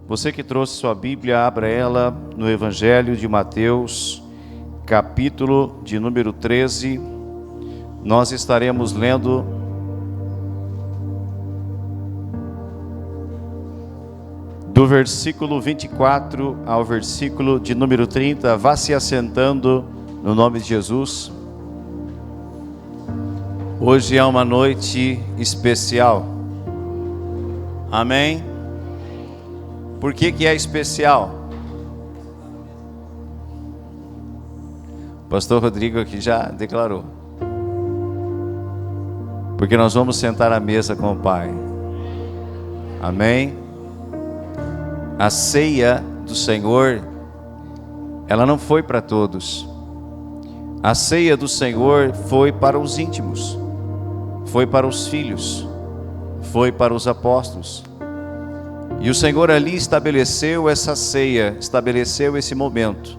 Você que trouxe sua Bíblia, abra ela no Evangelho de Mateus, capítulo de número 13. Nós estaremos lendo do versículo 24 ao versículo de número 30. Vá se assentando no nome de Jesus. Hoje é uma noite especial. Amém? Por que é especial? O pastor Rodrigo aqui já declarou. Porque nós vamos sentar à mesa com o Pai. Amém? A ceia do Senhor, ela não foi para todos. A ceia do Senhor foi para os íntimos, foi para os filhos, foi para os apóstolos. E o Senhor ali estabeleceu essa ceia, estabeleceu esse momento,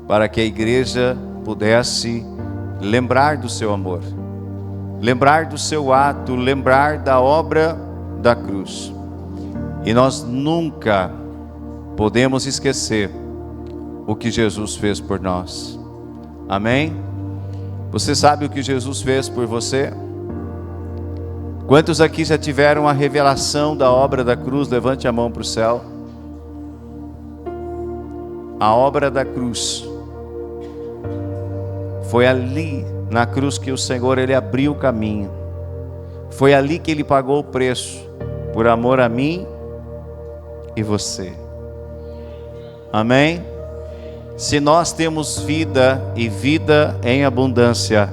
para que a igreja pudesse lembrar do seu amor, lembrar do seu ato, lembrar da obra da cruz. E nós nunca podemos esquecer o que Jesus fez por nós. Amém? Você sabe o que Jesus fez por você? Quantos aqui já tiveram a revelação da obra da cruz? Levante a mão para o céu. A obra da cruz. Foi ali na cruz que o Senhor, Ele abriu o caminho. Foi ali que Ele pagou o preço, por amor a mim e você. Amém? Se nós temos vida e vida em abundância,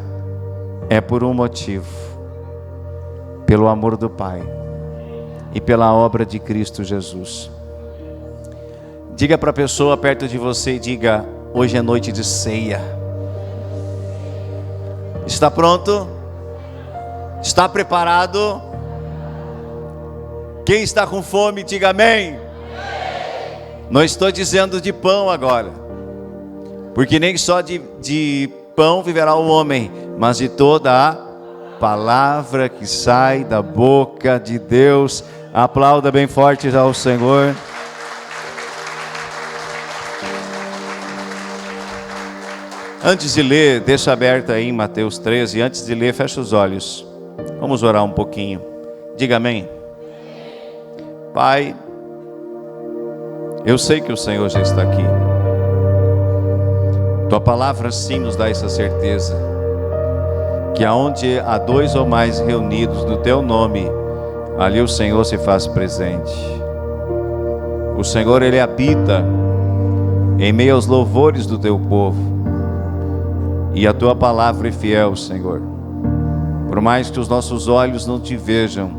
é por um motivo. Pelo amor do Pai e pela obra de Cristo Jesus. Diga para a pessoa perto de você e diga: hoje é noite de ceia. Está pronto? Está preparado? Quem está com fome, diga amém. Não estou dizendo de pão agora, porque nem só de pão viverá o homem, mas de toda a palavra que sai da boca de Deus. Aplauda bem forte ao Senhor. Antes de ler, deixa aberta aí em Mateus 13. Antes de ler, fecha os olhos. Vamos orar um pouquinho. Diga amém. Pai, eu sei que o Senhor já está aqui. Tua palavra sim nos dá essa certeza, que aonde há dois ou mais reunidos no Teu nome, ali o Senhor se faz presente. O Senhor, Ele habita em meio aos louvores do Teu povo. E a Tua palavra é fiel, Senhor. Por mais que os nossos olhos não Te vejam,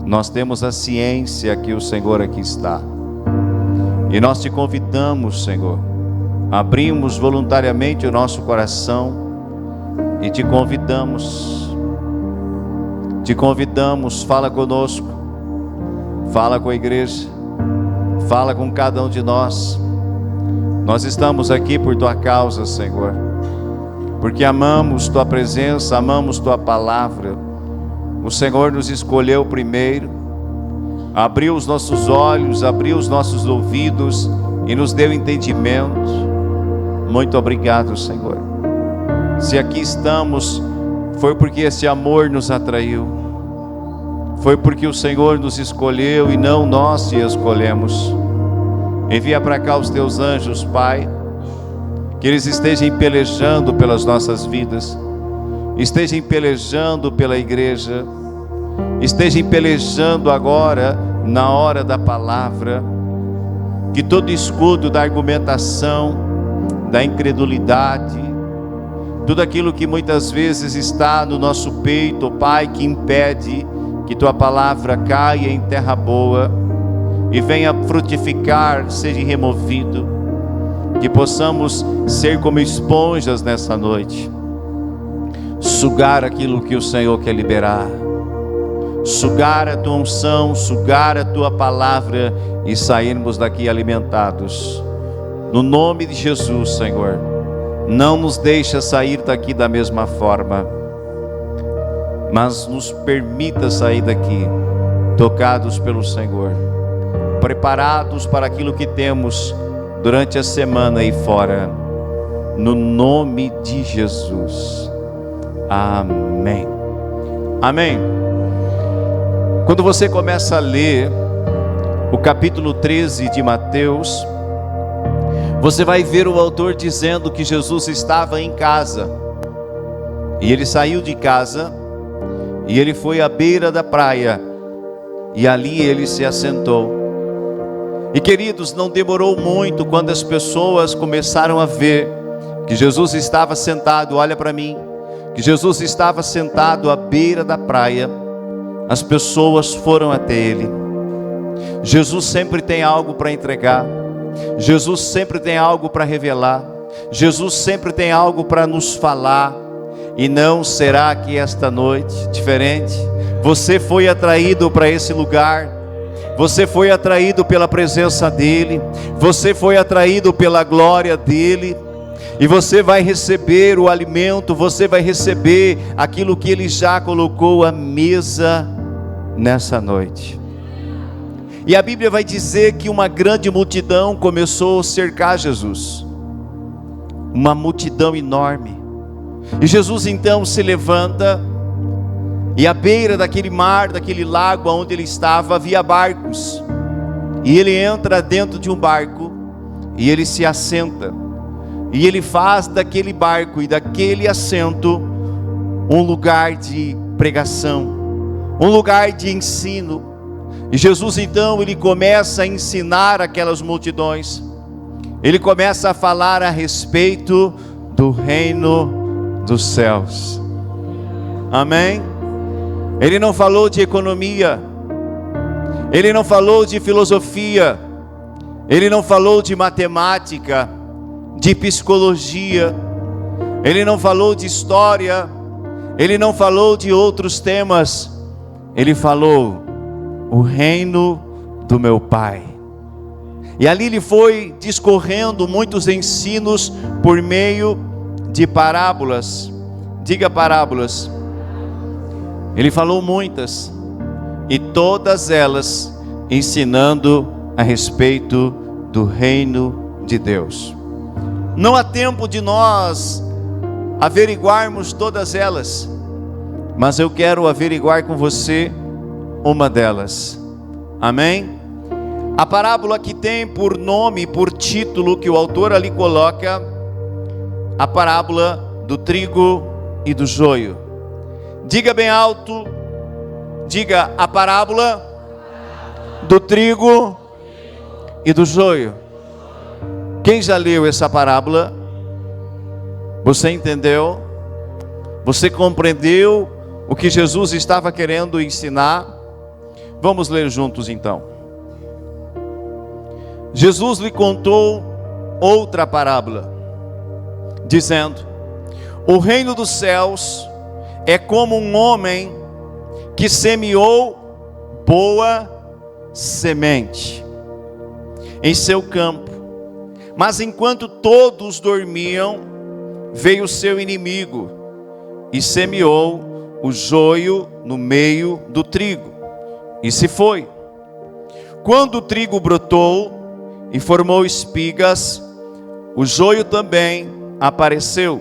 nós temos a ciência que o Senhor aqui está. E nós Te convidamos, Senhor. Abrimos voluntariamente o nosso coração e Te convidamos, fala conosco, fala com a igreja, fala com cada um de nós. Nós estamos aqui por Tua causa, Senhor, porque amamos Tua presença, amamos Tua palavra. O Senhor nos escolheu primeiro, abriu os nossos olhos, abriu os nossos ouvidos e nos deu entendimento. Muito obrigado, Senhor. Se aqui estamos, foi porque esse amor nos atraiu. Foi porque o Senhor nos escolheu e não nós te escolhemos. Envia para cá os Teus anjos, Pai, que eles estejam pelejando pelas nossas vidas, estejam pelejando pela igreja, estejam pelejando agora na hora da palavra. Que todo escudo da argumentação, da incredulidade, tudo aquilo que muitas vezes está no nosso peito, Pai, que impede que Tua palavra caia em terra boa e venha frutificar, seja removido. Que possamos ser como esponjas nessa noite, sugar aquilo que o Senhor quer liberar, sugar a Tua unção, sugar a Tua palavra e sairmos daqui alimentados. No nome de Jesus, Senhor, não nos deixa sair daqui da mesma forma, mas nos permita sair daqui tocados pelo Senhor, preparados para aquilo que temos durante a semana e fora. No nome de Jesus. Amém. Amém. Quando você começa a ler o capítulo 13 de Mateus, você vai ver o autor dizendo que Jesus estava em casa. E ele saiu de casa e ele foi à beira da praia. E ali ele se assentou. E queridos, não demorou muito quando as pessoas começaram a ver que Jesus estava sentado, olha para mim, que Jesus estava sentado à beira da praia. As pessoas foram até ele. Jesus sempre tem algo para entregar. Jesus sempre tem algo para revelar. Jesus sempre tem algo para nos falar. E não será que esta noite, diferente, você foi atraído para esse lugar, você foi atraído pela presença dEle, você foi atraído pela glória dEle, e você vai receber o alimento, você vai receber aquilo que Ele já colocou à mesa nessa noite. E a Bíblia vai dizer que uma grande multidão começou a cercar Jesus, uma multidão enorme. E Jesus então se levanta, e à beira daquele mar, daquele lago onde ele estava, havia barcos. E ele entra dentro de um barco, e ele se assenta. E ele faz daquele barco e daquele assento um lugar de pregação, um lugar de ensino. E Jesus então, ele começa a ensinar aquelas multidões. Ele começa a falar a respeito do reino dos céus. Amém? Ele não falou de economia, ele não falou de filosofia, ele não falou de matemática, de psicologia, ele não falou de história, ele não falou de outros temas. Ele falou o reino do meu Pai. E ali ele foi discorrendo muitos ensinos por meio de parábolas. Diga parábolas. Ele falou muitas, e todas elas ensinando a respeito do reino de Deus. Não há tempo de nós averiguarmos todas elas, mas eu quero averiguar com você uma delas. Amém? A parábola que tem por nome, por título, que o autor ali coloca, a parábola do trigo e do joio. Diga bem alto, diga a parábola do trigo e do joio. Quem já leu essa parábola? Você entendeu? Você compreendeu o que Jesus estava querendo ensinar? Vamos ler juntos então. Jesus lhe contou outra parábola, dizendo: o reino dos céus é como um homem que semeou boa semente em seu campo. Mas enquanto todos dormiam, veio o seu inimigo e semeou o joio no meio do trigo, e se foi. Quando o trigo brotou e formou espigas, o joio também apareceu.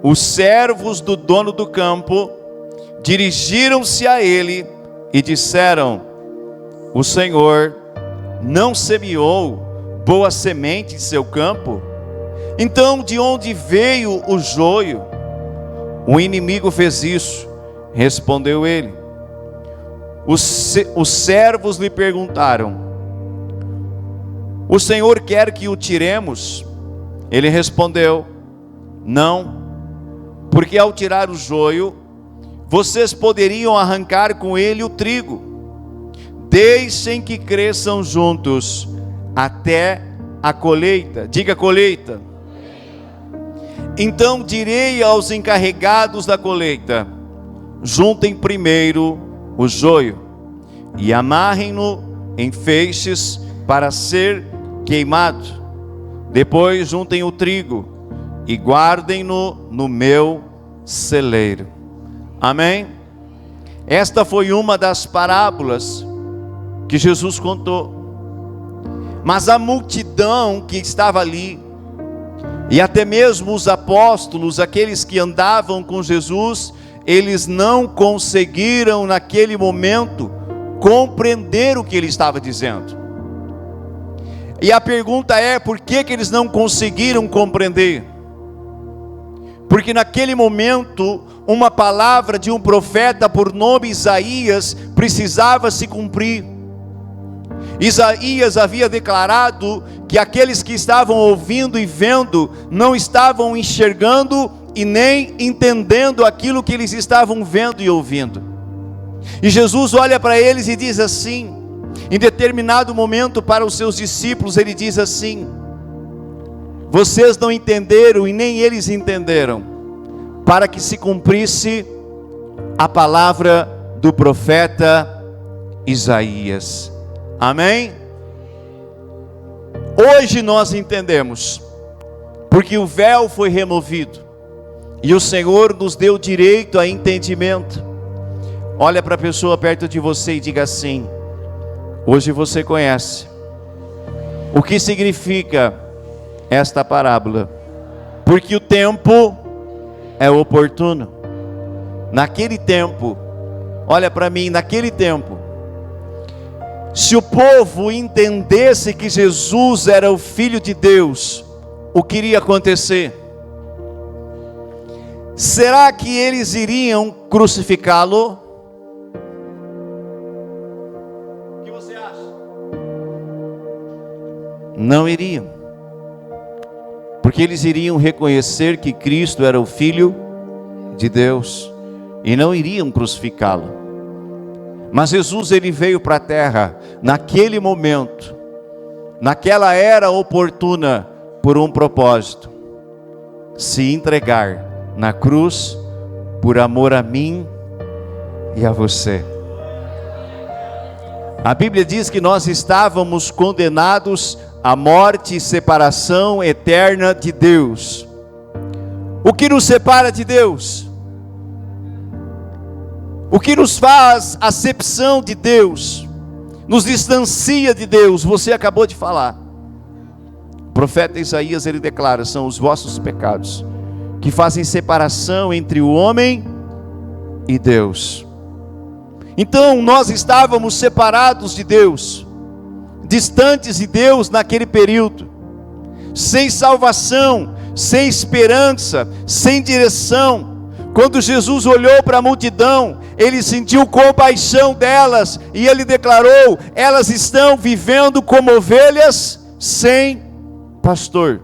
Os servos do dono do campo dirigiram-se a ele e disseram: o Senhor não semeou boa semente em seu campo? Então de onde veio o joio? O inimigo fez isso, respondeu ele. Os servos lhe perguntaram: o Senhor quer que o tiremos? Ele respondeu: não, porque ao tirar o joio, vocês poderiam arrancar com ele o trigo. Deixem que cresçam juntos até a colheita. Diga colheita. Então direi aos encarregados da colheita: juntem primeiro o joio e amarrem-no em feixes para ser queimado. Depois juntem o trigo e guardem-no no meu celeiro. Amém? Esta foi uma das parábolas que Jesus contou. Mas a multidão que estava ali, e até mesmo os apóstolos, aqueles que andavam com Jesus, eles não conseguiram naquele momento compreender o que ele estava dizendo. E a pergunta é: por que eles não conseguiram compreender? Porque naquele momento, uma palavra de um profeta por nome Isaías precisava se cumprir. Isaías havia declarado que aqueles que estavam ouvindo e vendo não estavam enxergando e nem entendendo aquilo que eles estavam vendo e ouvindo. E Jesus olha para eles e diz assim, em determinado momento para os seus discípulos, ele diz assim: vocês não entenderam e nem eles entenderam, para que se cumprisse a palavra do profeta Isaías. Amém? Hoje nós entendemos, porque o véu foi removido, e o Senhor nos deu direito a entendimento. Olha para a pessoa perto de você e diga assim: hoje você conhece o que significa esta parábola, porque o tempo é oportuno. Naquele tempo, olha para mim, naquele tempo, se o povo entendesse que Jesus era o Filho de Deus, o que iria acontecer? Será que eles iriam crucificá-lo? O que você acha? Não iriam, porque eles iriam reconhecer que Cristo era o Filho de Deus e não iriam crucificá-lo. Mas Jesus, ele veio para a terra naquele momento, naquela era oportuna, por um propósito: se entregar na cruz por amor a mim e a você. A Bíblia diz que nós estávamos condenados à morte e separação eterna de Deus. O que nos separa de Deus? O que nos faz acepção de Deus? Nos distancia de Deus? Você acabou de falar. O profeta Isaías, ele declara: são os vossos pecados que fazem separação entre o homem e Deus. Então nós estávamos separados de Deus, distantes de Deus naquele período, sem salvação, sem esperança, sem direção. Quando Jesus olhou para a multidão, ele sentiu compaixão delas, e ele declarou: elas estão vivendo como ovelhas sem pastor.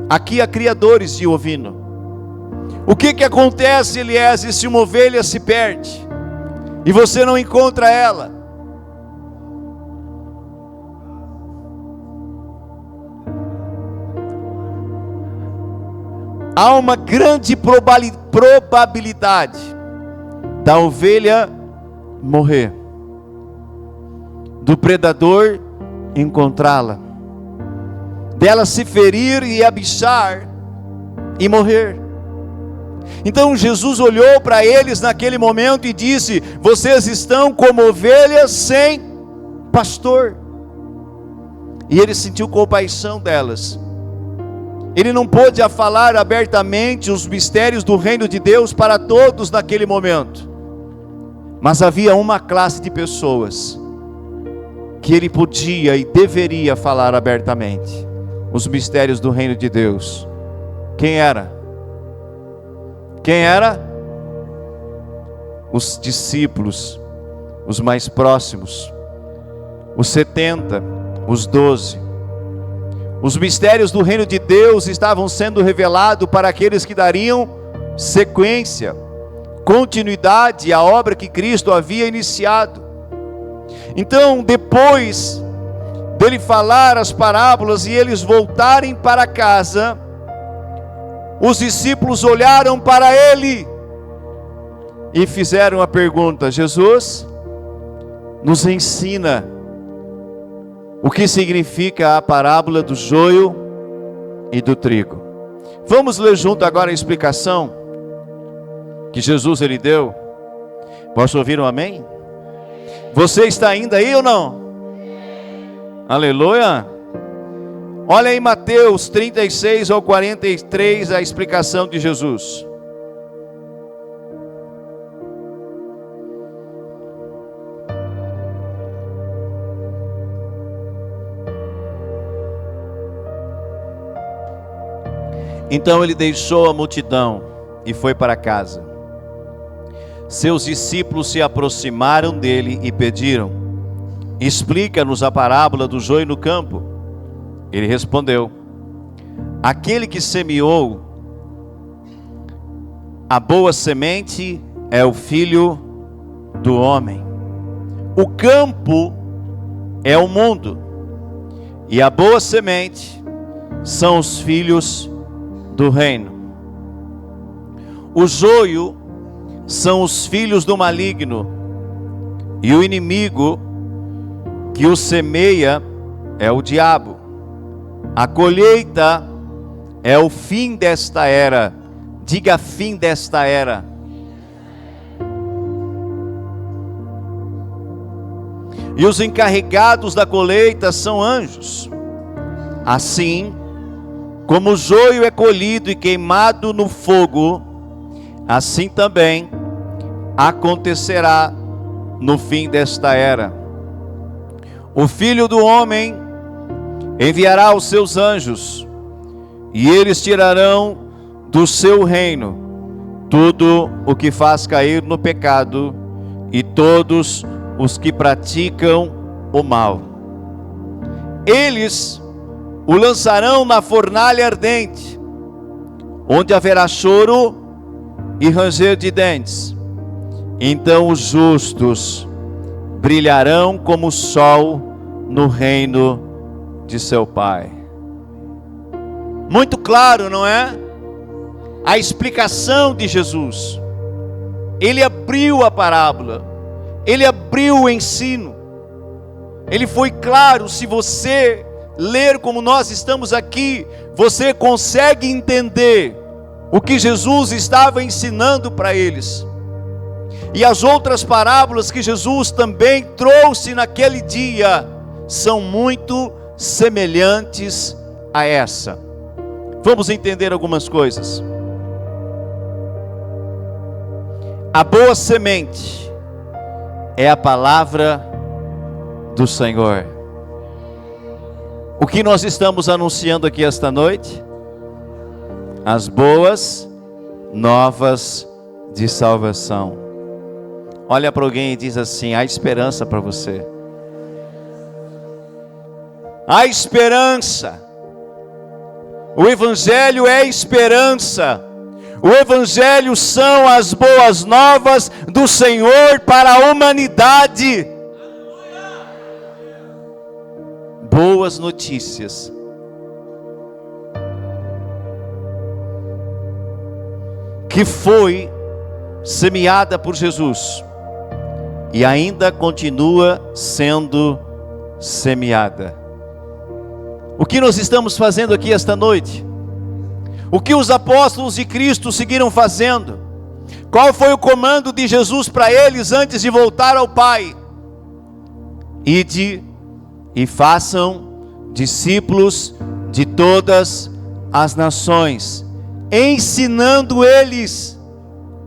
Aqui há criadores de ovino. O que acontece, Eliezer, se uma ovelha se perde e você não encontra ela? Há uma grande probabilidade da ovelha morrer, do predador encontrá-la, dela se ferir e abichar e morrer. Então Jesus olhou para eles naquele momento e disse: vocês estão como ovelhas sem pastor. E ele sentiu compaixão delas. Ele não pôde falar abertamente os mistérios do reino de Deus para todos naquele momento, mas havia uma classe de pessoas que ele podia e deveria falar abertamente os mistérios do reino de Deus. Quem era? Quem era? Os discípulos, os mais próximos, os 70, os 12. Os mistérios do reino de Deus estavam sendo revelados para aqueles que dariam sequência, continuidade à obra que Cristo havia iniciado. Então, depois dele falar as parábolas e eles voltarem para casa, os discípulos olharam para ele e fizeram a pergunta: Jesus, nos ensina o que significa a parábola do joio e do trigo. Vamos ler junto agora a explicação que Jesus ele deu. Posso ouvir um amém? Você está ainda aí ou não? Aleluia. Olha aí Mateus 36 ao 43, a explicação de Jesus. Então ele deixou a multidão e foi para casa. Seus discípulos se aproximaram dele e pediram: explica-nos a parábola do joio no campo. Ele respondeu: aquele que semeou a boa semente é o Filho do homem. O campo é o mundo, e a boa semente são os filhos do reino. O joio são os filhos do maligno, e o inimigo que o semeia é o diabo. A colheita é o fim desta era. Diga: fim desta era. E os encarregados da colheita são anjos. Assim como o joio é colhido e queimado no fogo, assim também acontecerá no fim desta era. O Filho do Homem enviará os seus anjos, e eles tirarão do seu reino tudo o que faz cair no pecado e todos os que praticam o mal. Eles o lançarão na fornalha ardente, onde haverá choro e ranger de dentes. Então os justos brilharão como o sol no reino de seu Pai. Muito claro, não é? A explicação de Jesus. Ele abriu a parábola, ele abriu o ensino, ele foi claro. Se você ler como nós estamos aqui, você consegue entender o que Jesus estava ensinando para eles. E as outras parábolas que Jesus também trouxe naquele dia são muito semelhantes a essa. Vamos entender algumas coisas. A boa semente é a palavra do Senhor. O que nós estamos anunciando aqui esta noite? As boas novas de salvação. Olha para alguém e diz assim: há esperança para você. Há esperança. O Evangelho é esperança. O Evangelho são as boas novas do Senhor para a humanidade. Boas notícias. Que foi semeada por Jesus e ainda continua sendo semeada. O que nós estamos fazendo aqui esta noite? O que os apóstolos de Cristo seguiram fazendo? Qual foi o comando de Jesus para eles antes de voltar ao Pai? Ide e façam discípulos de todas as nações, ensinando eles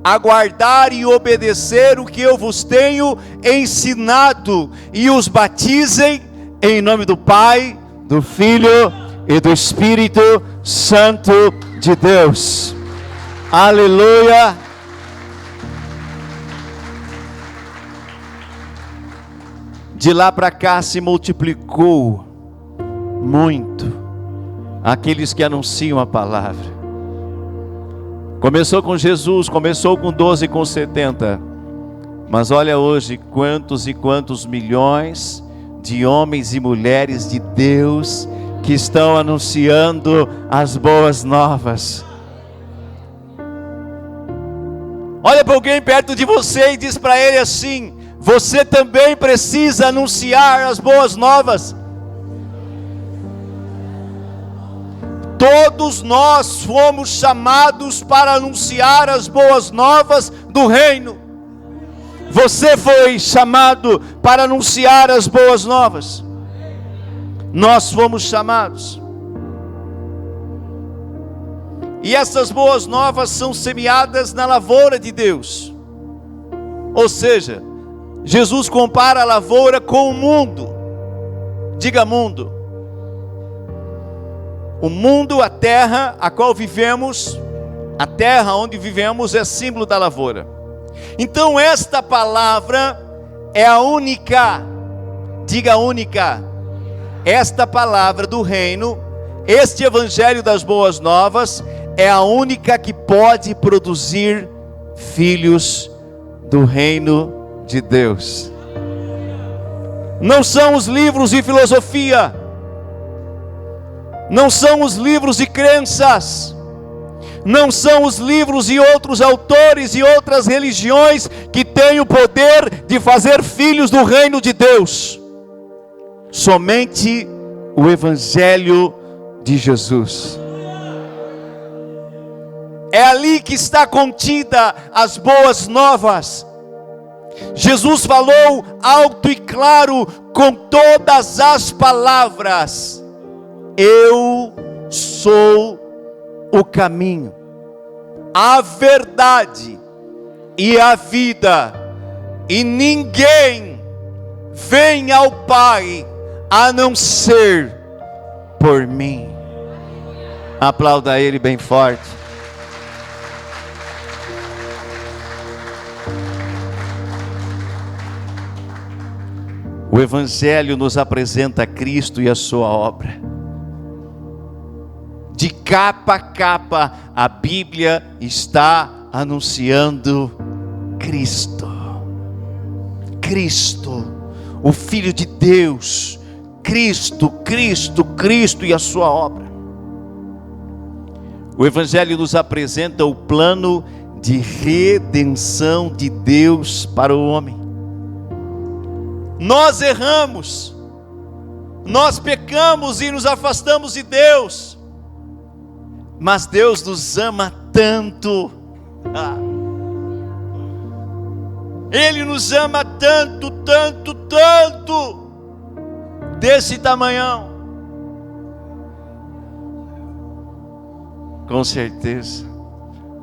a guardar e obedecer o que eu vos tenho ensinado, e os batizem em nome do Pai, do Filho e do Espírito Santo de Deus. Aleluia. De lá para cá se multiplicou muito aqueles que anunciam a palavra. Começou com Jesus, começou com 12, com 70. Mas olha hoje quantos e quantos milhões de homens e mulheres de Deus que estão anunciando as boas novas. Olha para alguém perto de você e diz para ele assim: você também precisa anunciar as boas novas. Todos nós fomos chamados para anunciar as boas novas do reino. Você foi chamado para anunciar as boas novas. nós fomos chamados. E essas boas novas são semeadas na lavoura de Deus. Ou seja, Jesus compara a lavoura com o mundo. Diga mundo. O mundo, a terra a qual vivemos, a terra onde vivemos é símbolo da lavoura. Então esta palavra é a única, diga única, esta palavra do reino, este evangelho das boas novas, é a única que pode produzir filhos do reino de Deus. Não são os livros de filosofia, não são os livros de crenças, não são os livros de outros autores e outras religiões que têm o poder de fazer filhos do reino de Deus. Somente o evangelho de Jesus. É ali que está contida as boas novas. Jesus falou alto e claro com todas as palavras: eu sou o caminho, a verdade e a vida, e ninguém vem ao Pai a não ser por mim. Aplauda Ele bem forte. O Evangelho nos apresenta Cristo e a sua obra. De capa a capa, a Bíblia está anunciando Cristo. Cristo, o Filho de Deus. Cristo, Cristo, Cristo e a sua obra. O Evangelho nos apresenta o plano de redenção de Deus para o homem. Nós erramos, nós pecamos e nos afastamos de Deus, mas Deus nos ama tanto, Ele nos ama tanto, tanto, tanto, desse tamanhão. Com certeza,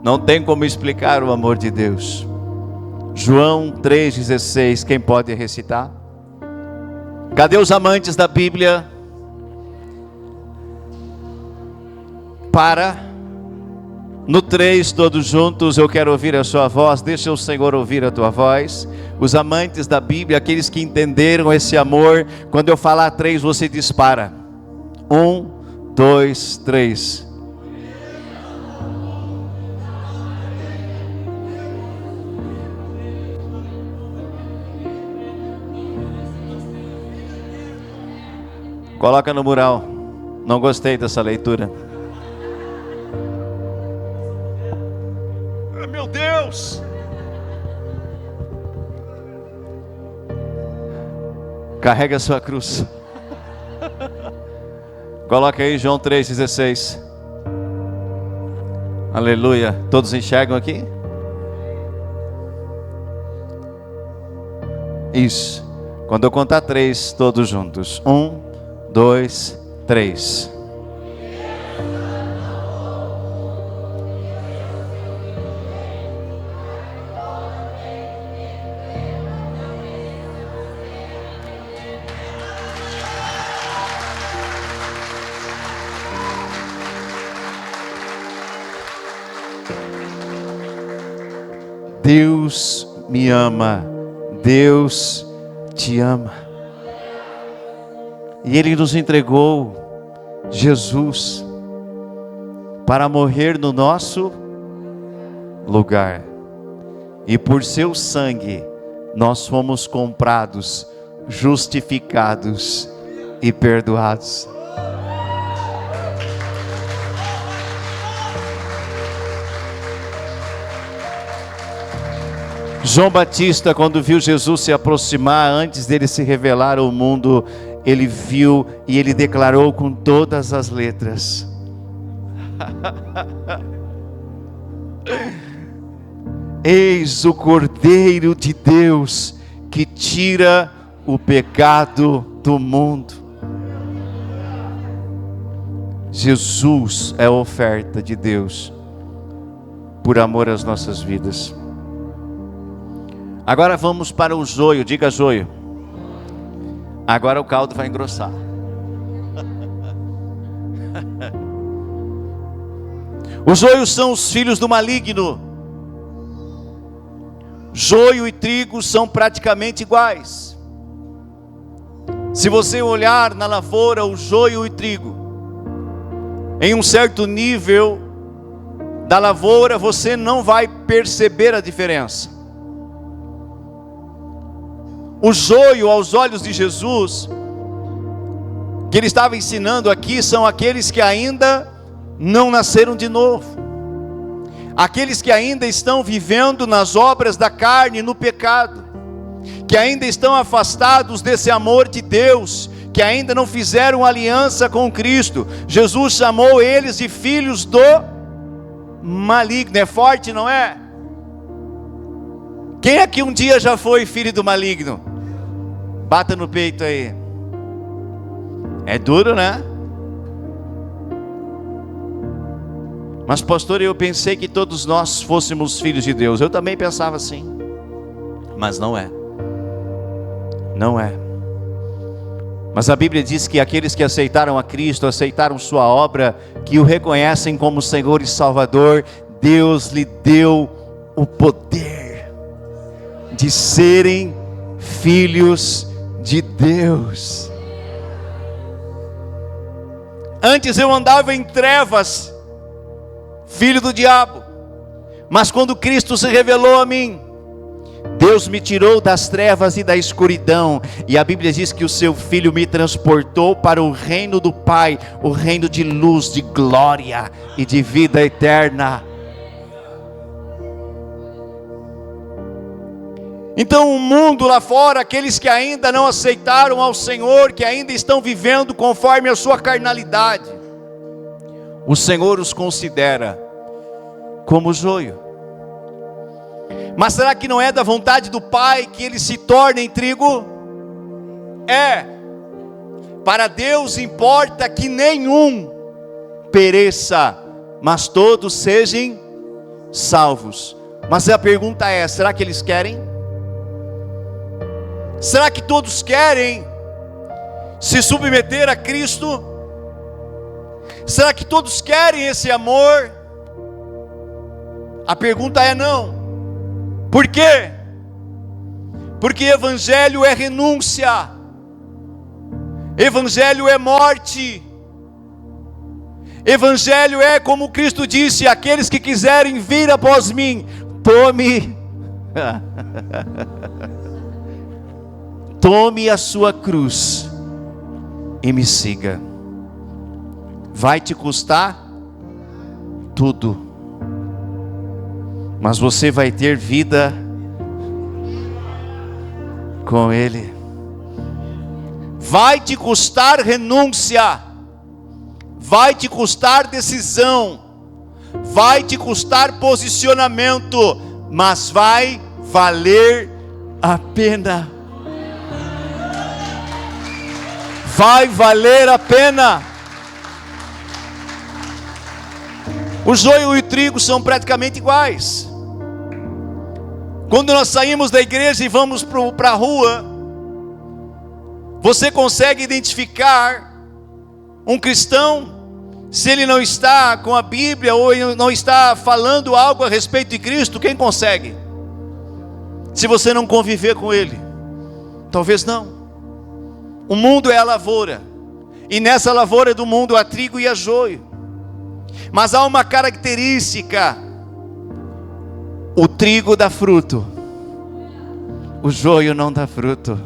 não tem como explicar o amor de Deus. João 3,16, quem pode recitar? Cadê os amantes da Bíblia? No 3, todos juntos, eu quero ouvir a sua voz. Deixa o Senhor ouvir a tua voz. Os amantes da Bíblia, aqueles que entenderam esse amor, quando eu falar 3, você dispara. 1, 2, 3. Coloca no mural. Não gostei dessa leitura. Meu Deus! Carrega a sua cruz. Coloca aí João 3,16. Aleluia. Todos enxergam aqui? Isso. Quando eu contar 3, todos juntos. 1, 2, 3. Deus me ama, Deus te ama. E Ele nos entregou Jesus para morrer no nosso lugar. E por seu sangue nós fomos comprados, justificados e perdoados. João Batista, quando viu Jesus se aproximar, antes dele se revelar ao mundo, ele viu e ele declarou com todas as letras: eis o Cordeiro de Deus que tira o pecado do mundo. Jesus é a oferta de Deus por amor às nossas vidas. Agora vamos para o joio, diga joio. Agora o caldo vai engrossar. Os joios são os filhos do maligno. Joio e trigo são praticamente iguais. Se você olhar na lavoura o joio e o trigo, em um certo nível da lavoura você não vai perceber a diferença. O joio aos olhos de Jesus, que ele estava ensinando aqui, são aqueles que ainda não nasceram de novo. Aqueles que ainda estão vivendo nas obras da carne, no pecado, que ainda estão afastados desse amor de Deus, que ainda não fizeram aliança com Cristo. Jesus chamou eles de filhos do maligno. É forte, não é? Quem aqui um dia já foi filho do maligno? Bata no peito aí. É duro, né? Mas pastor, eu pensei que todos nós fôssemos filhos de Deus. Eu também pensava assim. Mas não é. Não é. Mas a Bíblia diz que aqueles que aceitaram a Cristo, aceitaram sua obra, que o reconhecem como Senhor e Salvador, Deus lhe deu o poder de serem filhos de Deus. Antes eu andava em trevas, filho do diabo, mas quando Cristo se revelou a mim, Deus me tirou das trevas e da escuridão, e a Bíblia diz que o seu Filho me transportou para o reino do Pai, o reino de luz, de glória e de vida eterna. Então o mundo lá fora, aqueles que ainda não aceitaram ao Senhor, que ainda estão vivendo conforme a sua carnalidade, o Senhor os considera como joio. Mas será que não é da vontade do Pai que eles se tornem trigo? É. Para Deus importa que nenhum pereça, mas todos sejam salvos. Mas a pergunta é, será que eles querem? Será que todos querem se submeter a Cristo? Será que todos querem esse amor? A pergunta é não. Por quê? Porque evangelho é renúncia, evangelho é morte, evangelho é como Cristo disse: aqueles que quiserem vir após mim, tome a sua cruz e me siga. Vai te custar tudo, mas você vai ter vida com Ele. Vai te custar renúncia, vai te custar decisão, vai te custar posicionamento, mas vai valer a pena. Vai valer a pena. O joio e o trigo são praticamente iguais. Quando nós saímos da igreja e vamos para a rua, você consegue identificar um cristão, se ele não está com a Bíblia, ou ele não está falando algo a respeito de Cristo? Quem consegue? Se você não conviver com ele, talvez não. O mundo é a lavoura, e nessa lavoura do mundo há trigo e há joio. Mas há uma característica: o trigo dá fruto, o joio não dá fruto.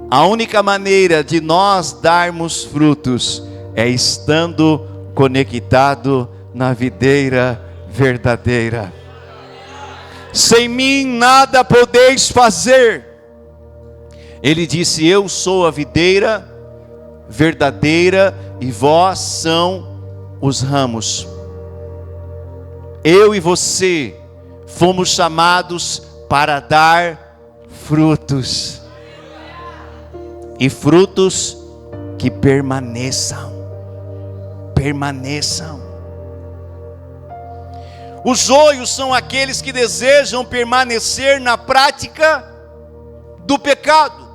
A única maneira de nós darmos frutos é estando conectado na videira verdadeira. Sem mim nada podeis fazer. Ele disse: eu sou a videira verdadeira e vós são os ramos. Eu e você fomos chamados para dar frutos, e frutos que permaneçam. permaneçam. Os joios são aqueles que desejam permanecer na prática do pecado.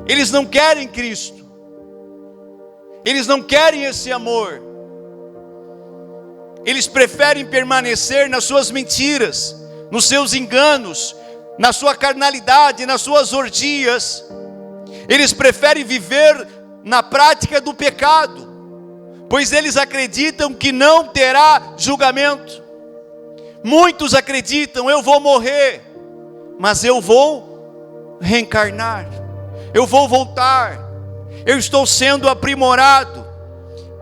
Eles não querem Cristo. Eles não querem esse amor. Eles preferem permanecer nas suas mentiras, nos seus enganos, na sua carnalidade, nas suas orgias. Eles preferem viver na prática do pecado, pois eles acreditam que não terá julgamento. Muitos acreditam: eu vou morrer, mas eu vou reencarnar, eu vou voltar, eu estou sendo aprimorado.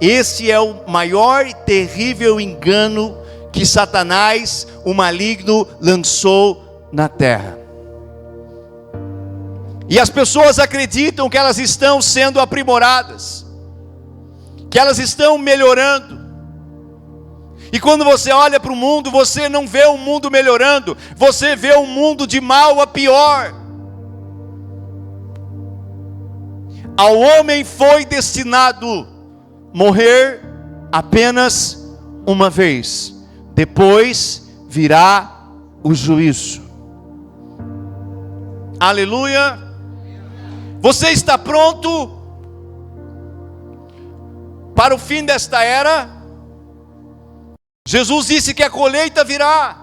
Esse é o maior e terrível engano que Satanás, o maligno, lançou na terra. E as pessoas acreditam que elas estão sendo aprimoradas, que elas estão melhorando. E quando você olha para o mundo, você não vê o mundo melhorando, você vê um mundo de mal a pior. Ao homem foi destinado morrer apenas uma vez, depois virá o juízo. Aleluia! Você está pronto para o fim desta era? Jesus disse que a colheita virá.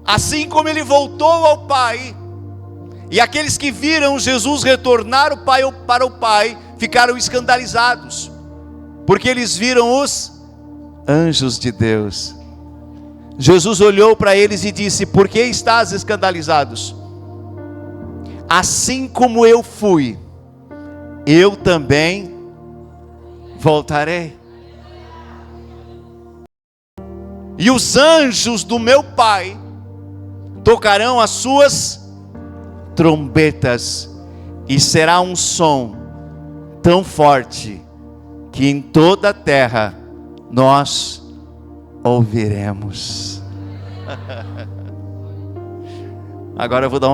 Assim como ele voltou ao Pai, e aqueles que viram Jesus retornar para o Pai ficaram escandalizados, porque eles viram os anjos de Deus. Jesus olhou para eles e disse: por que estás escandalizados? Assim como eu fui, eu também voltarei. E os anjos do meu Pai tocarão as suas trombetas, e será um som tão forte que em toda a terra nós ouviremos. Agora eu vou dar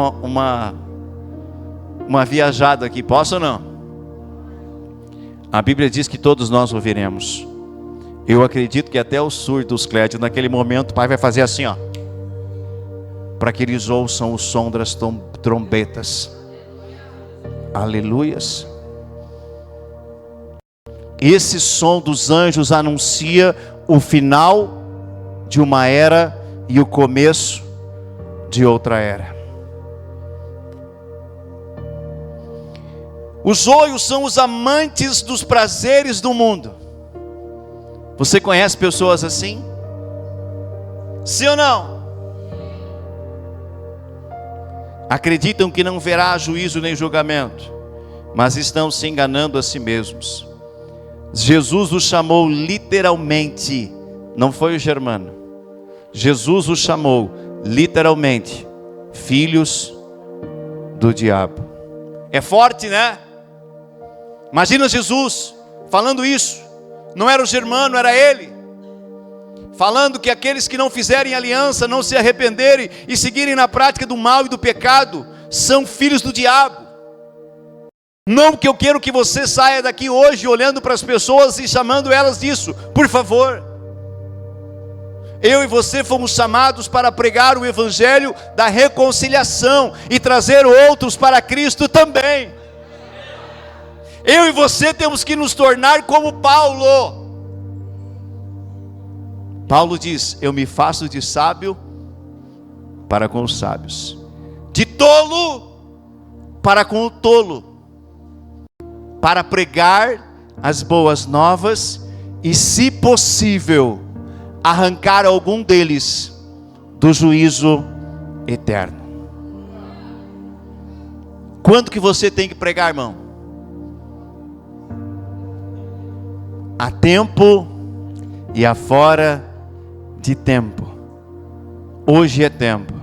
uma viajada aqui, posso ou não? A Bíblia diz que todos nós ouviremos. Eu acredito que até os surdos, Clédio, naquele momento o Pai vai fazer assim, ó, para que eles ouçam o som das trombetas. Aleluias. Esse som dos anjos anuncia o final de uma era e o começo de outra era. Os joios são os amantes dos prazeres do mundo. Você conhece pessoas assim? Sim ou não? Acreditam que não verá juízo nem julgamento, mas estão se enganando a si mesmos. Jesus os chamou literalmente, não foi o Germano. Jesus os chamou literalmente filhos do diabo. É forte, né? Imagina Jesus falando isso. Não era o Germano, era ele. Falando que aqueles que não fizerem aliança, não se arrependerem e seguirem na prática do mal e do pecado, são filhos do diabo. Não que eu quero que você saia daqui hoje olhando para as pessoas e chamando elas disso, por favor. Eu e você fomos chamados para pregar o evangelho da reconciliação e trazer outros para Cristo também. Eu e você temos que nos tornar como Paulo. Paulo diz: eu me faço de sábio para com os sábios, de tolo para com o tolo, para pregar as boas novas e, se possível, arrancar algum deles do juízo eterno. Quanto que você tem que pregar, irmão? Há tempo e há fora de tempo. Hoje é tempo,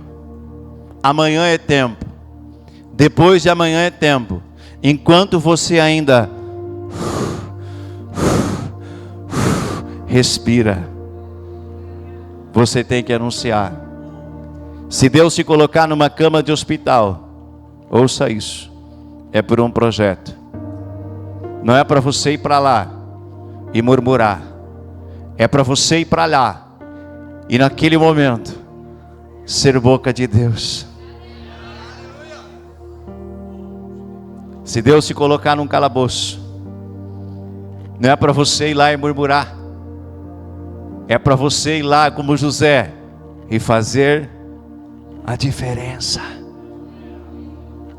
amanhã é tempo, depois de amanhã é tempo. Enquanto você ainda respira, você tem que anunciar. Se Deus te colocar numa cama de hospital, ouça isso, é por um projeto. Não é para você ir para lá e murmurar. É para você ir para lá e naquele momento ser boca de Deus. Se Deus te colocar num calabouço, não é para você ir lá e murmurar. É para você ir lá como José e fazer a diferença.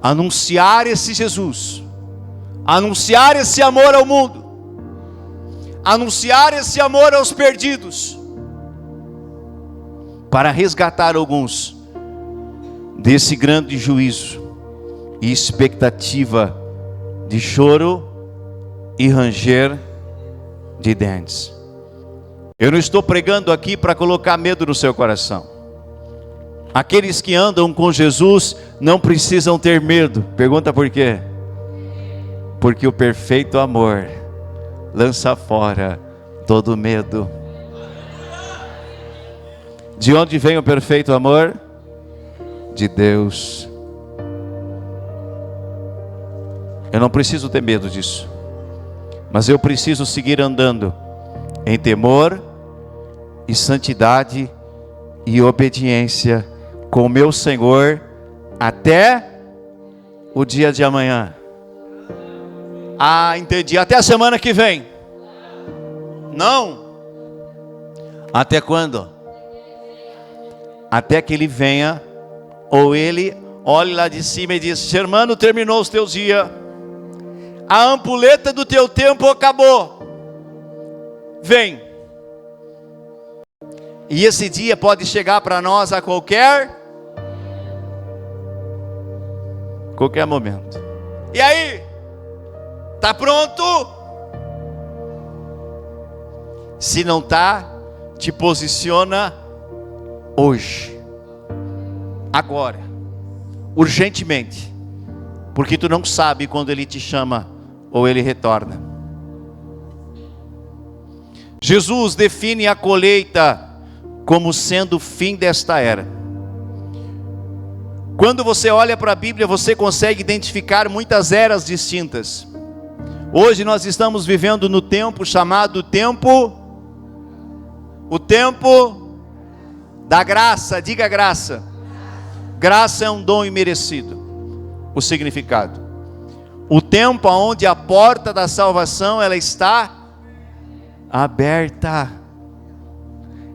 Anunciar esse Jesus. Anunciar esse amor ao mundo. Anunciar esse amor aos perdidos. Para resgatar alguns desse grande juízo e expectativa de choro e ranger de dentes. Eu não estou pregando aqui para colocar medo no seu coração. Aqueles que andam com Jesus não precisam ter medo. Pergunta por quê? Porque o perfeito amor lança fora todo medo. De onde vem o perfeito amor? De Deus. Eu não preciso ter medo disso, mas eu preciso seguir andando em temor e santidade e obediência com o meu Senhor até o dia de amanhã. Ah, entendi. Até a semana que vem. Não. Até quando? Até que ele venha, ou ele olhe lá de cima e diz: Germano, terminou os teus dias. A ampulheta do teu tempo acabou. Vem. E esse dia pode chegar para nós a qualquer momento. E aí? Tá pronto? Se não tá, te posiciona hoje, agora, urgentemente, porque tu não sabe quando ele te chama ou ele retorna. Jesus define a colheita como sendo o fim desta era. Quando você olha para a Bíblia, você consegue identificar muitas eras distintas. Hoje nós estamos vivendo no tempo chamado o tempo da graça. Diga graça. Graça é um dom imerecido. O significado: o tempo onde a porta da salvação ela está aberta.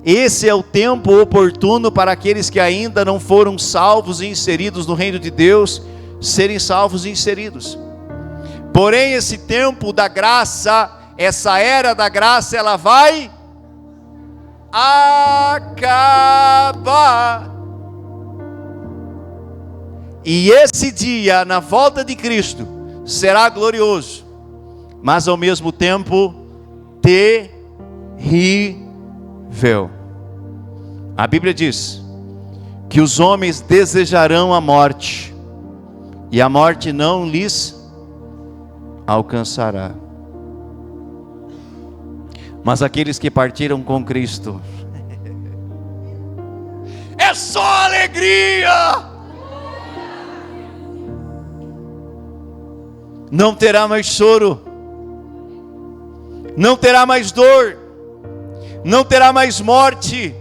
Esse é o tempo oportuno para aqueles que ainda não foram salvos e inseridos no reino de Deus, serem salvos e inseridos. Porém, esse tempo da graça, essa era da graça, ela vai acabar. E esse dia, na volta de Cristo, será glorioso, mas ao mesmo tempo terrível. A Bíblia diz que os homens desejarão a morte, e a morte não lhes alcançará. Mas aqueles que partiram com Cristo, é só alegria. Não terá mais choro, não terá mais dor, não terá mais morte,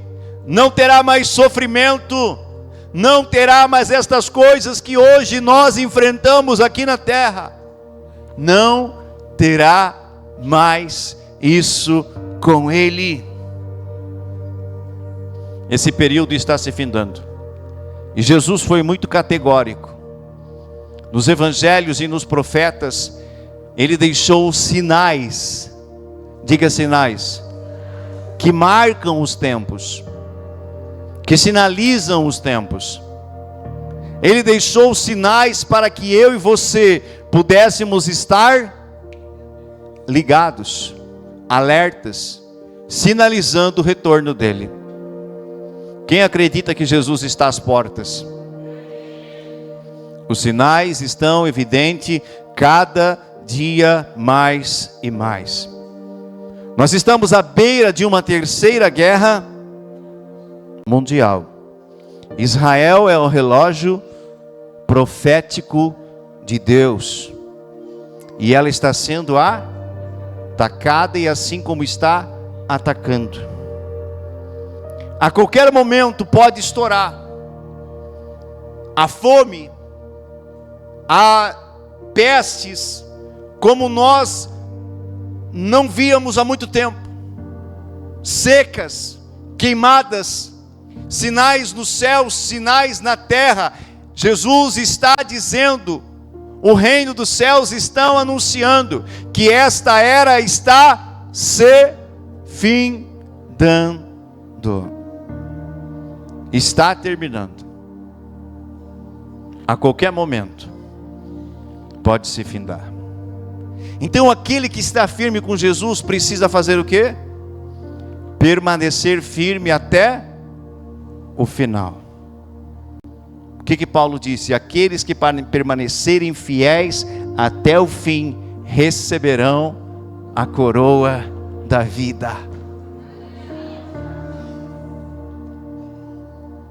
não terá mais sofrimento, não terá mais estas coisas que hoje nós enfrentamos aqui na terra. Não terá mais isso com ele. Esse período está se findando, e Jesus foi muito categórico. Nos evangelhos e nos profetas, ele deixou sinais, diga sinais, que marcam os tempos, que sinalizam os tempos. Ele deixou sinais para que eu e você pudéssemos estar ligados, alertas, sinalizando o retorno dele. Quem acredita que Jesus está às portas? Os sinais estão evidentes cada dia mais e mais. Nós estamos à beira de uma terceira guerra mundial. Israel é o relógio profético de Deus. e ela está sendo atacada, e assim como está atacando, a qualquer momento pode estourar a fome, a pestes, como nós não víamos há muito tempo, secas, queimadas, sinais no céu, sinais na terra. Jesus está dizendo, o reino dos céus estão anunciando que esta era está se findando, está terminando. A qualquer momento pode se findar. Então aquele que está firme com Jesus precisa fazer o quê? Permanecer firme até o final. O que Paulo disse? Aqueles que permanecerem fiéis até o fim receberão a coroa da vida.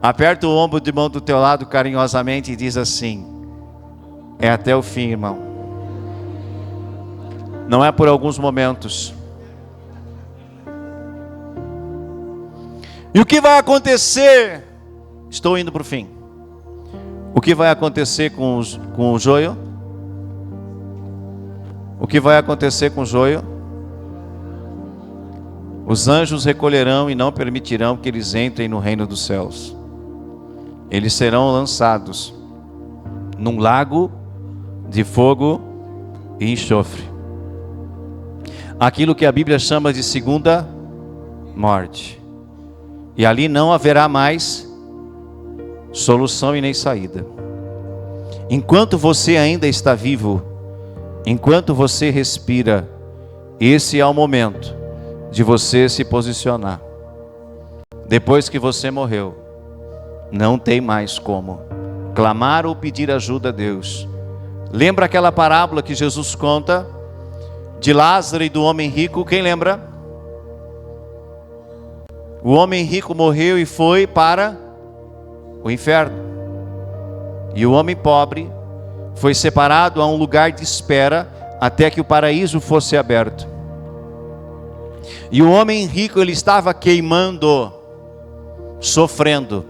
Aperta o ombro de mão do teu lado carinhosamente e diz assim: é até o fim, irmão. Não é por alguns momentos. E o que vai acontecer? Estou indo para o fim. O que vai acontecer com o joio? O que vai acontecer com o joio? Os anjos recolherão e não permitirão que eles entrem no reino dos céus. Eles serão lançados num lago de fogo e enxofre. Aquilo que a Bíblia chama de segunda morte. E ali não haverá mais solução e nem saída. Enquanto você ainda está vivo, enquanto você respira, esse é o momento de você se posicionar. Depois que você morreu, não tem mais como clamar ou pedir ajuda a Deus. Lembra aquela parábola que Jesus conta de Lázaro e do homem rico? Quem lembra? O homem rico morreu e foi para o inferno. E o homem pobre foi separado a um lugar de espera até que o paraíso fosse aberto. E o homem rico, ele estava queimando, sofrendo.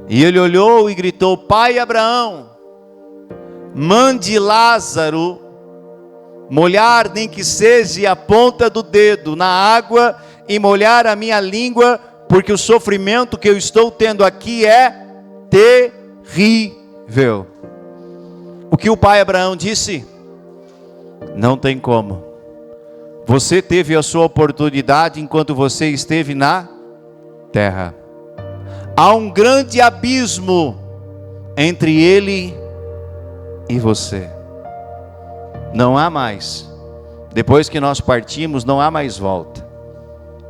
E ele olhou e gritou: Pai Abraão, mande Lázaro molhar, nem que seja a ponta do dedo, na água e molhar a minha língua, porque o sofrimento que eu estou tendo aqui é terrível. O que o pai Abraão disse? Não tem como. Você teve a sua oportunidade enquanto você esteve na terra. Há um grande abismo entre ele e você. Não há mais. Depois que nós partimos, não há mais volta.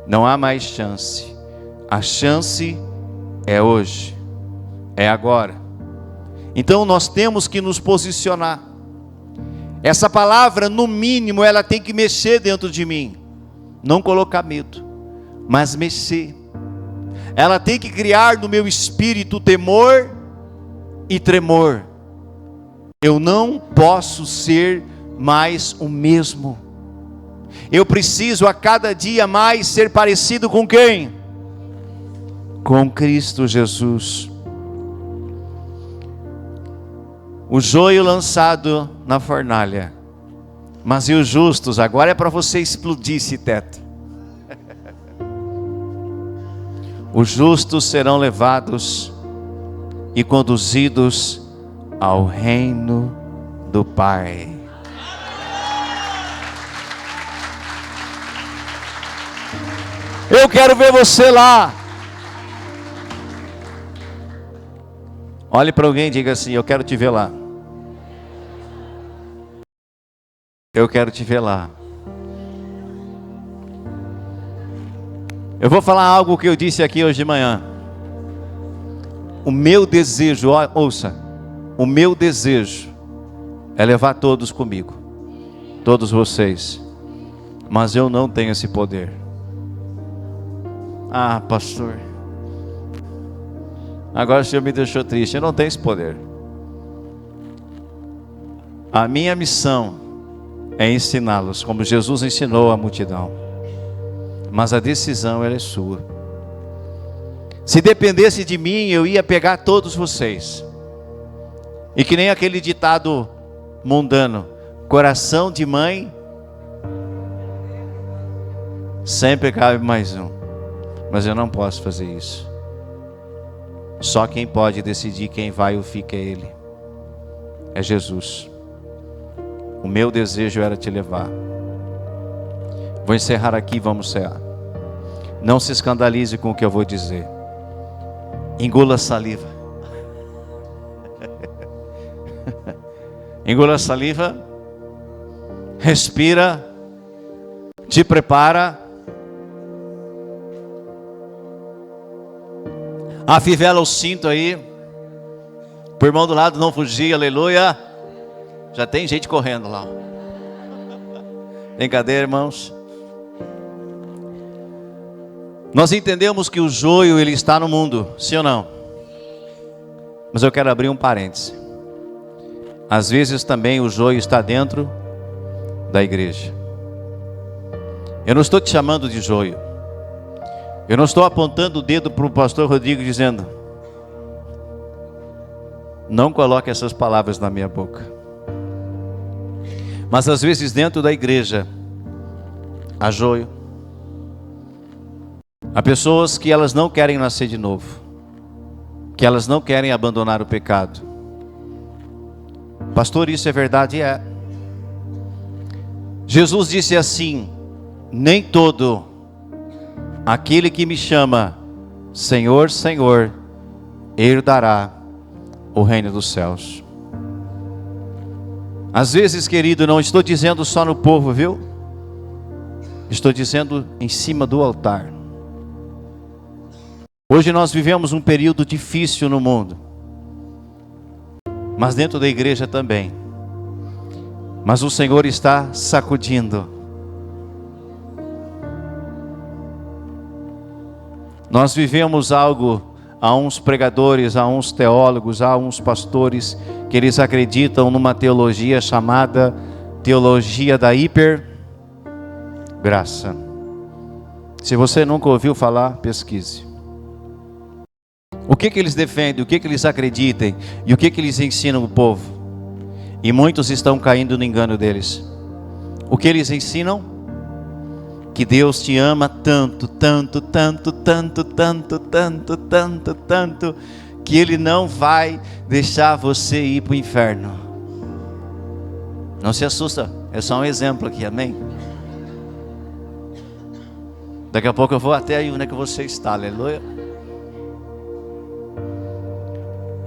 Não há mais chance. A chance é hoje. É agora. Então nós temos que nos posicionar. Essa palavra, no mínimo, ela tem que mexer dentro de mim. Não colocar medo, mas mexer. Ela tem que criar no meu espírito temor e tremor. Eu não posso ser mais o mesmo. Eu preciso a cada dia mais ser parecido com quem? Com Cristo Jesus. O joio lançado na fornalha. Mas e os justos? Agora é para você explodir esse teto. Os justos serão levados e conduzidos ao reino do Pai. Eu quero ver você lá. Olhe para alguém e diga assim: eu quero te ver lá. Eu quero te ver lá. Eu vou falar algo que eu disse aqui hoje de manhã. O meu desejo, ouça, o meu desejo é levar todos comigo, todos vocês, mas eu não tenho esse poder. Ah, pastor, agora o Senhor me deixou triste. Eu não tenho esse poder. A minha missão é ensiná-los, como Jesus ensinou a multidão. Mas a decisão ela é sua. Se dependesse de mim, eu ia pegar todos vocês. E que nem aquele ditado mundano: coração de mãe sempre cabe mais um. Mas eu não posso fazer isso. Só quem pode decidir quem vai ou fica é Ele. É Jesus. O meu desejo era te levar. Vou encerrar aqui, vamos cear. Não se escandalize com o que eu vou dizer. Engula a saliva. Engula a saliva. Respira. Te prepara. Afivela o cinto aí. Pro irmão do lado não fugir, aleluia. Já tem gente correndo lá. Brincadeira, irmãos. Nós entendemos que o joio ele está no mundo, sim ou não? Mas eu quero abrir um parêntese. Às vezes também o joio está dentro da igreja. Eu não estou te chamando de joio. Eu não estou apontando o dedo para o pastor Rodrigo dizendo: não coloque essas palavras na minha boca. Mas às vezes dentro da igreja há joio. Há pessoas que elas não querem nascer de novo, que elas não querem abandonar o pecado. Pastor, isso é verdade? É. Jesus disse assim: nem todo aquele que me chama Senhor, Senhor, herdará o reino dos céus. Às vezes, querido, não estou dizendo só no povo, viu? Estou dizendo em cima do altar. Hoje nós vivemos um período difícil no mundo, mas dentro da igreja também. Mas o Senhor está sacudindo. Nós vivemos algo, há uns pregadores, há uns teólogos, há uns pastores que eles acreditam numa teologia chamada teologia da hipergraça. Se você nunca ouviu falar, pesquise. O que eles defendem, o que eles acreditam e o que eles ensinam o povo. E muitos estão caindo no engano deles. O que eles ensinam? Que Deus te ama tanto, tanto, tanto, tanto, tanto, tanto, tanto, tanto, que Ele não vai deixar você ir para o inferno. Não se assusta, é só um exemplo aqui, amém? Daqui a pouco eu vou até aí onde é que você está, aleluia.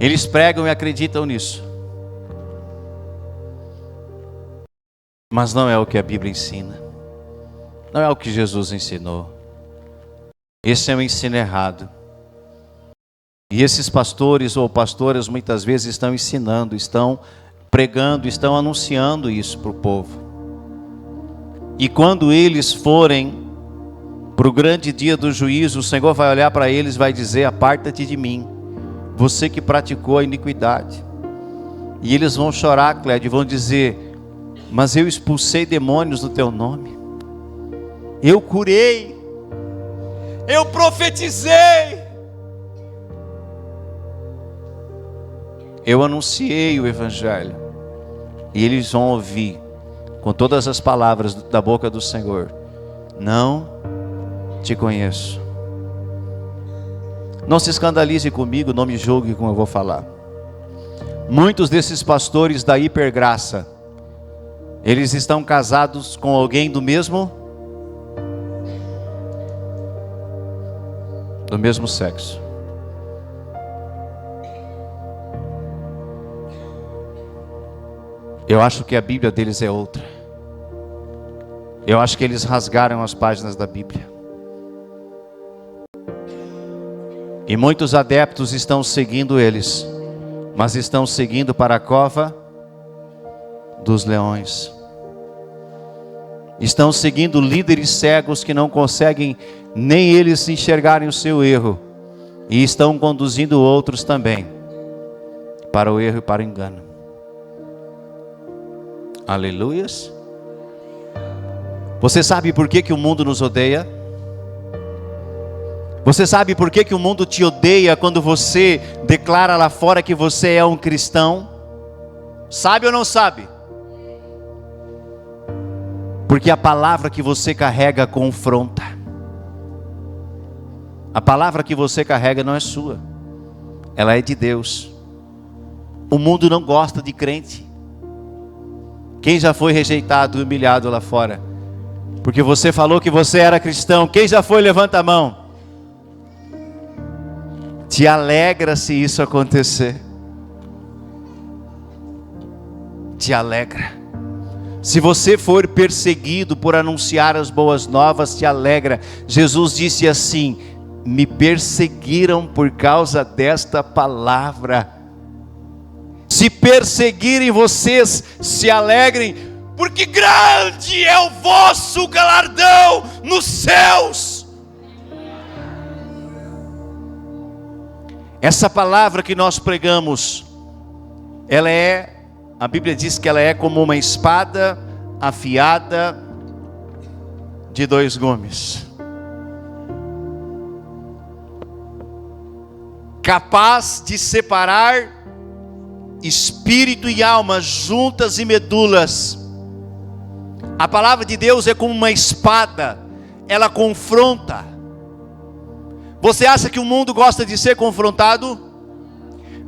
Eles pregam e acreditam nisso. Mas não é o que a Bíblia ensina. Não é o que Jesus ensinou. Esse é um ensino errado. E esses pastores ou pastoras muitas vezes estão ensinando, estão pregando, estão anunciando isso para o povo. E quando eles forem para o grande dia do juízo, o Senhor vai olhar para eles e vai dizer: aparta-te de mim, você que praticou a iniquidade. E eles vão chorar, Clédio, e vão dizer: mas eu expulsei demônios no teu nome, eu curei, eu profetizei, eu anunciei o Evangelho. E eles vão ouvir com todas as palavras da boca do Senhor: não te conheço. Não se escandalize comigo, não me julgue como eu vou falar. Muitos desses pastores da hipergraça, eles estão casados com alguém do mesmo sexo. Eu acho que a Bíblia deles é outra. Eu acho que eles rasgaram as páginas da Bíblia. E muitos adeptos estão seguindo eles, mas estão seguindo para a cova dos leões. Estão seguindo líderes cegos que não conseguem nem eles enxergarem o seu erro, e estão conduzindo outros também para o erro e para o engano. Aleluias. Você sabe por que o mundo nos odeia? Você sabe por que o mundo te odeia quando você declara lá fora que você é um cristão? Sabe ou não sabe? Porque a palavra que você carrega confronta. A palavra que você carrega não é sua, ela é de Deus. O mundo não gosta de crente. Quem já foi rejeitado e humilhado lá fora? Porque você falou que você era cristão. Quem já foi, levanta a mão. Te alegra se isso acontecer. Te alegra. Se você for perseguido por anunciar as boas novas, te alegra. Jesus disse assim: me perseguiram por causa desta palavra. Se perseguirem vocês, se alegrem, porque grande é o vosso galardão nos céus. Essa palavra que nós pregamos, a Bíblia diz que ela é como uma espada afiada de 2 gumes, capaz de separar espírito e alma, juntas e medulas. A palavra de Deus é como uma espada, ela confronta. Você acha que o mundo gosta de ser confrontado?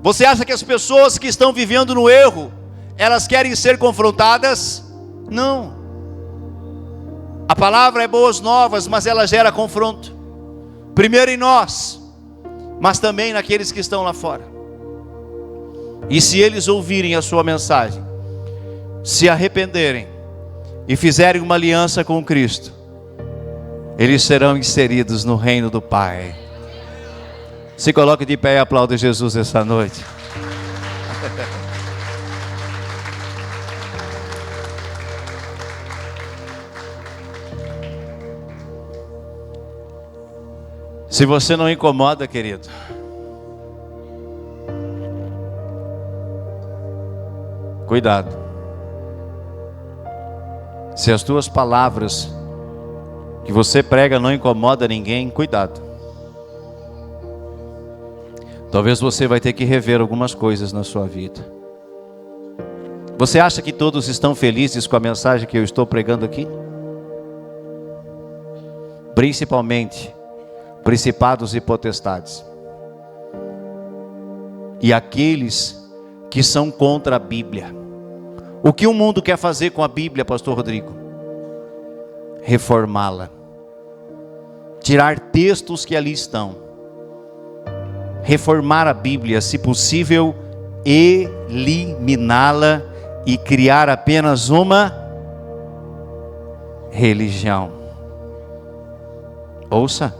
Você acha que as pessoas que estão vivendo no erro, elas querem ser confrontadas? Não. A palavra é boas novas, mas ela gera confronto. Primeiro em nós, mas também naqueles que estão lá fora. E se eles ouvirem a sua mensagem, se arrependerem e fizerem uma aliança com Cristo, eles serão inseridos no reino do Pai. Se coloque de pé e aplaude Jesus esta noite. Se você não incomoda, querido, cuidado. Se as tuas palavras que você prega não incomoda ninguém, cuidado. Talvez você vai ter que rever algumas coisas na sua vida. Você acha que todos estão felizes com a mensagem que eu estou pregando aqui? Principalmente principados e potestades, e aqueles que são contra a Bíblia. O que o mundo quer fazer com a Bíblia, pastor Rodrigo? Reformá-la, tirar textos que ali estão, reformar a Bíblia, se possível eliminá-la e criar apenas uma religião. Ouça,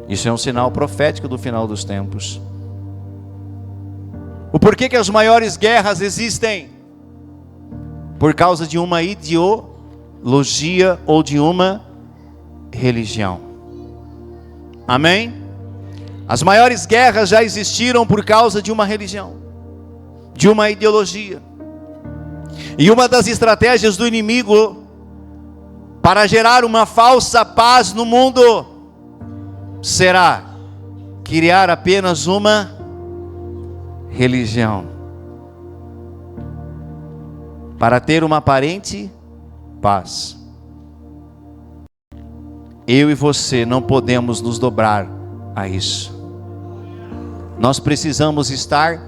isso é um sinal profético do final dos tempos. O porquê que as maiores guerras existem? Por causa de uma ideologia ou de uma religião. Amém? As maiores guerras já existiram por causa de uma religião, de uma ideologia. E uma das estratégias do inimigo para gerar uma falsa paz no mundo será criar apenas uma religião, para ter uma aparente paz. Eu e você não podemos nos dobrar a isso. Nós precisamos estar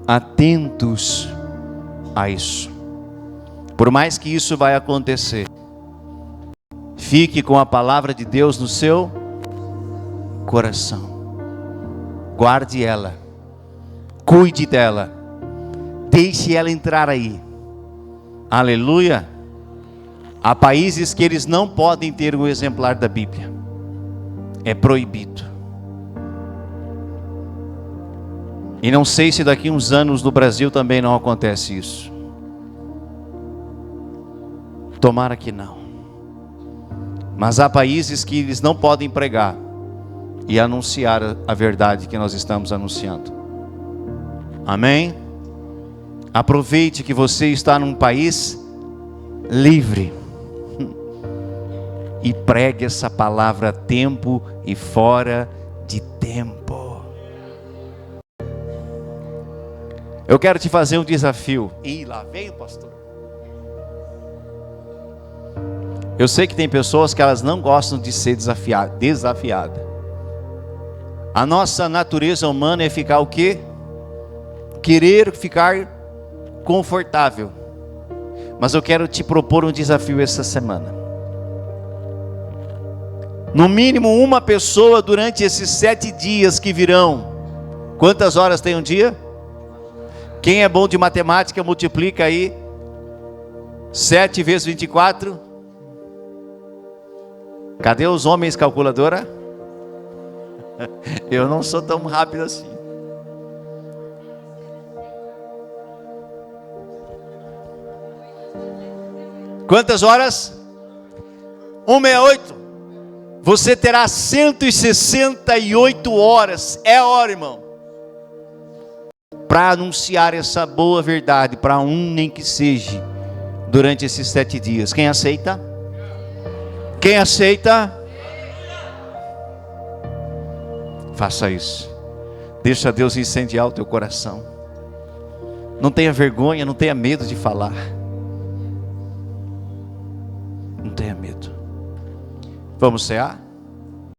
atentos a isso. Por mais que isso vai acontecer, fique com a palavra de Deus no seu coração. Guarde ela, cuide dela, deixe ela entrar aí. Aleluia. Há países que eles não podem ter um exemplar da Bíblia, é proibido. E não sei se daqui uns anos no Brasil também não acontece isso. Tomara que não. Mas há países que eles não podem pregar e anunciar a verdade que nós estamos anunciando. Amém? Aproveite que você está num país livre. e pregue essa palavra a tempo e fora de tempo. Eu quero te fazer um desafio. Ih, lá vem o pastor. Eu sei que tem pessoas que elas não gostam de ser desafiada. A nossa natureza humana é ficar o quê? Querer ficar confortável. Mas eu quero te propor um desafio essa semana. No mínimo uma pessoa durante esses 7 dias que virão. Quantas horas tem um dia? Quem é bom de matemática, multiplica aí. 7 vezes 24. Cadê os homens calculadora? Eu não sou tão rápido assim. Quantas horas? 168. Você terá 168 horas. É hora, irmão, para anunciar essa boa verdade para um nem que seja durante esses 7 dias. Quem aceita? Quem aceita? Faça isso. Deixa Deus incendiar o teu coração. Não tenha vergonha, não tenha medo de falar. Não tenha medo. Vamos cear?